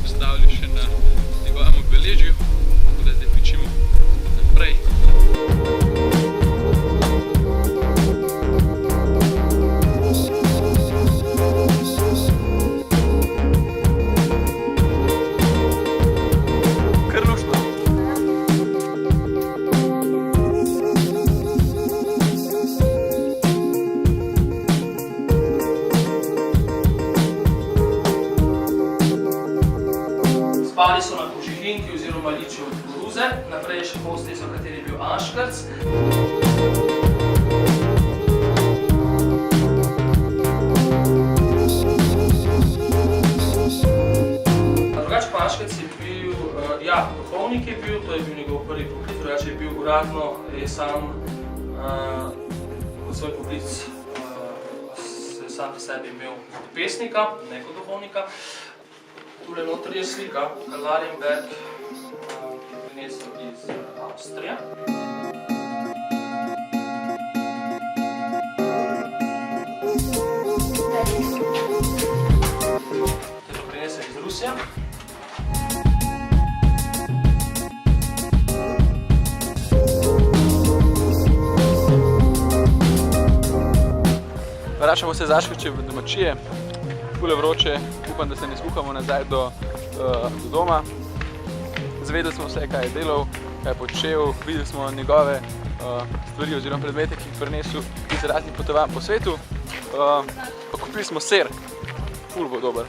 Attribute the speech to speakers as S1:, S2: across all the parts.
S1: Postavili še na njegovem obeležju, tako da zdaj pičimo naprej. Kar luštno.
S2: Spali so na kožihinki oziroma ličju od koruze, naprej je še posteljica, v kateri je bil anškrc. Drugače pa anškrc je bil, ja, duhovnik je bil, to je bil njegov prvi poklic, drugače je bil uradno, je sam kot svoj poklic sam pri sebi imel kot pesnika, ne kot duhovnika. Tule notri je slika Kalarienberg, ki je prinesel iz Avstrije. To je prinesel iz Rusije.
S1: Vračamo se z Aškerčeve domačije. Fule vroče, upam, da se ne skuhamo nazaj do doma. Zvedeli smo vse, kaj je delal, kaj je počel, videli smo njegove stvari oziroma predmete, ki jih prinesel iz raznih potovanj po svetu. Pa kupili smo sir, ful bo dober.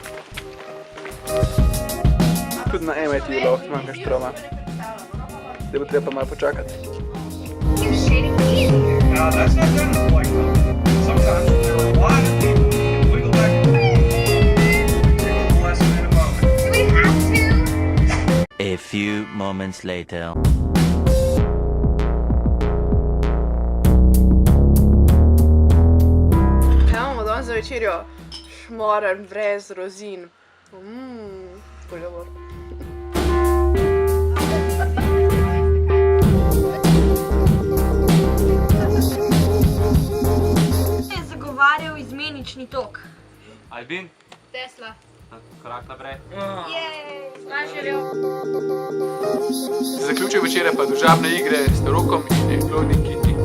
S1: Tudi na emeti je lahko manjka štroma. Zdaj bo treba pa malo počakati.
S3: A few moments later.
S4: Imamo danes za večerjo šmoren brez rozin. Poljubor.
S5: Je zagovarjal izmenični tok.
S1: Albin?
S5: Tesla.
S1: Korak naprej.
S5: Jej, Smažerjev.
S1: Zaključil večere pa družabne igre s Tarokom in Klodniki.